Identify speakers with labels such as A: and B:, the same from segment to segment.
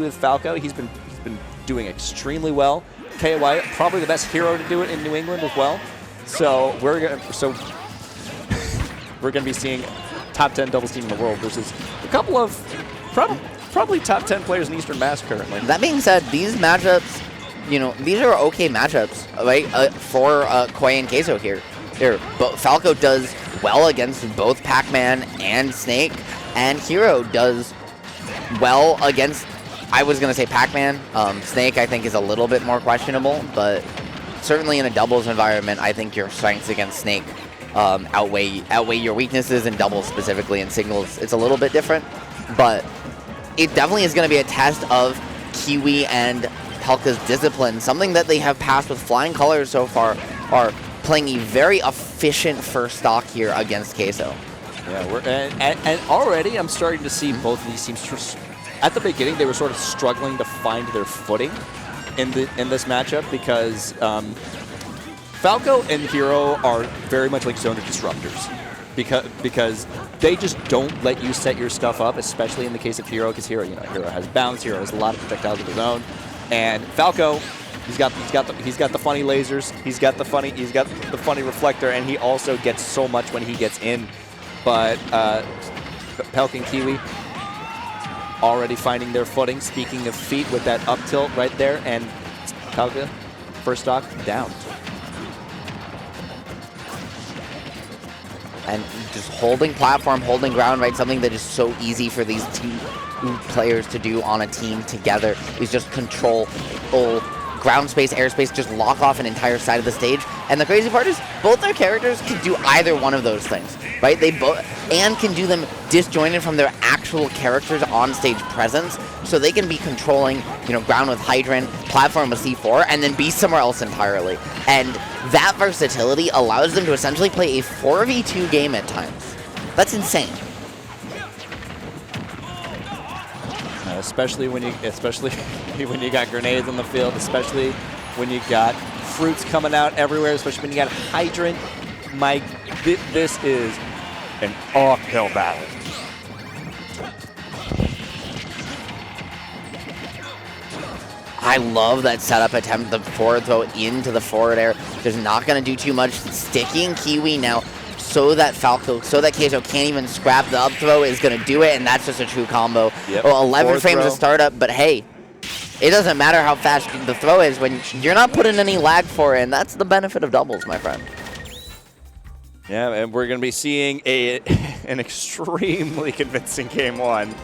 A: with Falco. He's been doing extremely well. KY, probably the best hero to do it in New England as well. So we're gonna be seeing top 10 doubles team in the world versus a couple of probably top 10 players in Eastern Mass currently.
B: That being said, these matchups, these are okay matchups, right? For Koi and Queso here. But Falco does well against both Pac-Man and Snake, and Hero does well against, I was going to say Pac-Man. Snake, I think, is a little bit more questionable, but certainly in a doubles environment, I think your strengths against Snake outweigh your weaknesses in doubles specifically. In singles, it's a little bit different, but it definitely is going to be a test of Kiwi and Pelca's discipline, something that they have passed with flying colors so far, are playing a very efficient first stock here against Queso.
A: Yeah, and already I'm starting to see both of these teams. At the beginning, they were sort of struggling to find their footing in this matchup because Falco and Hero are very much like zoner disruptors because they just don't let you set your stuff up, especially in the case of Hero, because Hero has bounce, Hero has a lot of projectiles of his own, and Falco, he's got the funny lasers, he's got the funny reflector, and he also gets so much when he gets in. But Pelca and Kiwi already finding their footing. Speaking of feet, with that up tilt right there, and Pelca, first stock down.
B: And just holding platform, holding ground, right? Something that is so easy for these two players to do on a team together is just control ground space, airspace, just lock off an entire side of the stage. And the crazy part is both their characters can do either one of those things, right? They both, and can do them disjointed from their actual characters' on-stage presence, so they can be controlling, ground with Hydrant, platform with C4, and then be somewhere else entirely. And that versatility allows them to essentially play a 4v2 game at times. That's insane.
A: Especially when you got grenades on the field, especially when you got fruits coming out everywhere, especially when you got Hydrant. This is an uphill battle.
B: I love that setup attempt, the forward throw into the forward air. Just not going to do too much. Sticking Kiwi now so that Queso can't even scrap the up throw is going to do it, and that's just a true combo.
A: Yep.
B: Well, 11
A: forward
B: frames
A: throw.
B: of startup, but hey, it doesn't matter how fast the throw is when you're not putting any lag for it, and that's the benefit of doubles, my friend.
A: Yeah, and we're going to be seeing an extremely convincing game one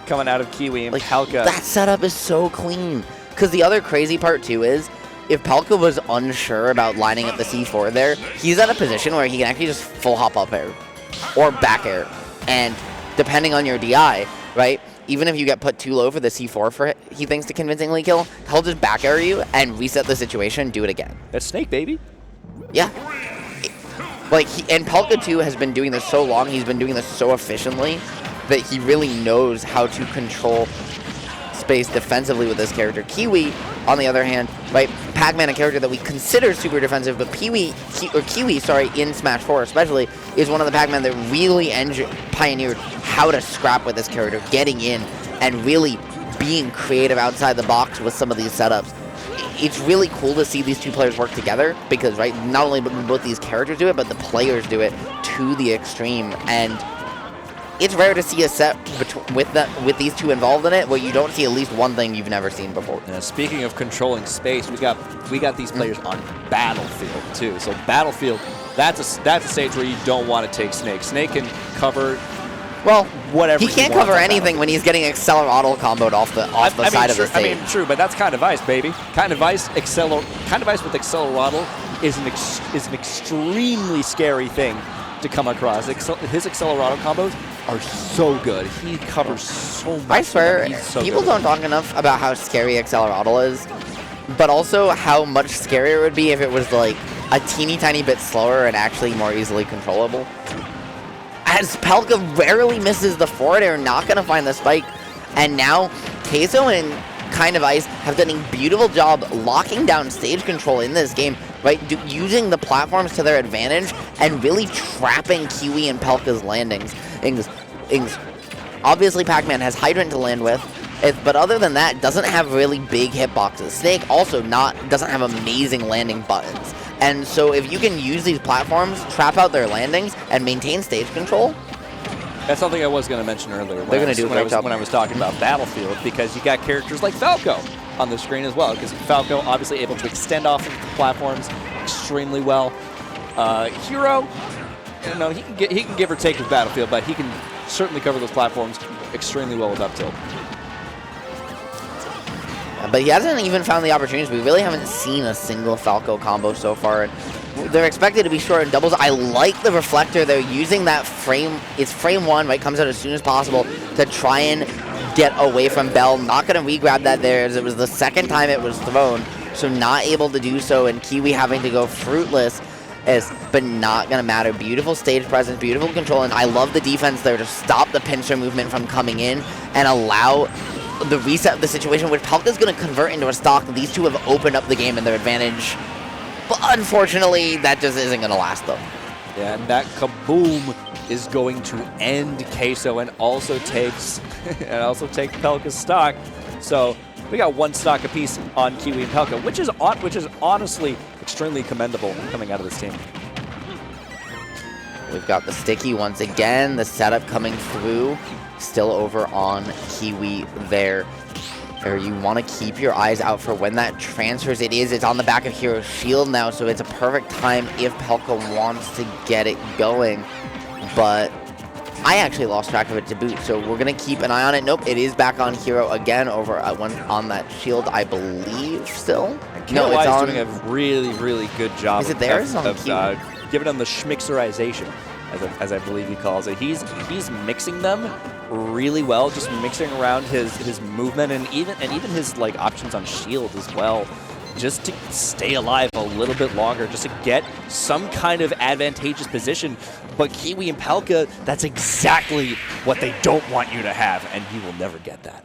A: coming out of Kiwi and Pelca.
B: That setup is so clean. Because the other crazy part, too, is if Pelca was unsure about lining up the C4 there, he's at a position where he can actually just full hop up air or back air. And depending on your DI, right, even if you get put too low for the C4 he thinks to convincingly kill, he'll just back air you and reset the situation, do it again.
A: That's Snake, baby.
B: Yeah. And Pelca, too, has been doing this so long, he's been doing this so efficiently that he really knows how to control space defensively with this character. Kiwi, on the other hand, right, Pac-Man, a character that we consider super defensive, but Kiwi, in Smash 4 especially, is one of the Pac-Man that really pioneered how to scrap with this character, getting in and really being creative outside the box with some of these setups. It's really cool to see these two players work together because, right, not only both these characters do it, but the players do it to the extreme. And it's rare to see a set with these two involved in it where you don't see at least one thing you've never seen before.
A: Speaking of controlling space, we got these players on Battlefield too. So Battlefield, that's a stage where you don't want to take Snake. Snake can cover, well, whatever.
B: He can't cover anything when he's getting Accelerauto comboed off the side of the stage.
A: I mean, true, but that's Kind of Ice, baby. Kind of Ice with Accelerauto is an extremely scary thing to come across. His Accelerauto combos are so good. He covers so much.
B: I swear, people don't talk enough about how scary Accelerauto is, but also how much scarier it would be if it was like a teeny tiny bit slower and actually more easily controllable. As Pelca rarely misses the forward air, not going to find the spike, and now Queso and Kind of Ice have done a beautiful job locking down stage control in this game, right? Using the platforms to their advantage and really trapping Kiwi and Pelca's landings. Obviously, Pac-Man has Hydrant to land with, But other than that, doesn't have really big hitboxes. Snake also doesn't have amazing landing buttons. And so if you can use these platforms, trap out their landings, and maintain stage control.
A: That's something I was going to mention earlier
B: They're going to do a great job.
A: When I was talking about Battlefield, because you got characters like Falco on the screen as well, because Falco obviously able to extend off of the platforms extremely well. Hero, you know, he can give or take with Battlefield, but he can certainly cover those platforms extremely well with up tilt.
B: But he hasn't even found the opportunities. We really haven't seen a single Falco combo so far. They're expected to be short in doubles. I like the reflector. They're using that frame. It's frame 1, right? Comes out as soon as possible to try and get away from Bell. Not going to re-grab that there, as it was the second time it was thrown. So not able to do so, and Kiwi having to go fruitless. But not going to matter. Beautiful stage presence, beautiful control, and I love the defense there to stop the pincer movement from coming in and allow the reset of the situation, which Pelca's going to convert into a stock. These two have opened up the game in their advantage. But unfortunately, that just isn't going to last them.
A: Yeah, and that kaboom is going to end Queso and also takes Pelca's stock. So we got 1 stock apiece on Kiwi and Pelca, which is honestly extremely commendable coming out of this team.
B: We've got the sticky once again. The setup coming through. Still over on Kiwi there. Or you want to keep your eyes out for when that transfers. It's on the back of Hero's shield now, so it's a perfect time if Pelca wants to get it going. But I actually lost track of it to boot, so we're going to keep an eye on it. Nope, it is back on Hero again over on that shield, I believe, still.
A: No, it's on. Doing a really, really good job.
B: Is it there?
A: Of giving them the schmixerization, as I believe he calls it. He's mixing them really well, just mixing around his movement and even his like options on shield as well, just to stay alive a little bit longer, just to get some kind of advantageous position. But Kiwi and Pelca, that's exactly what they don't want you to have, and you will never get that.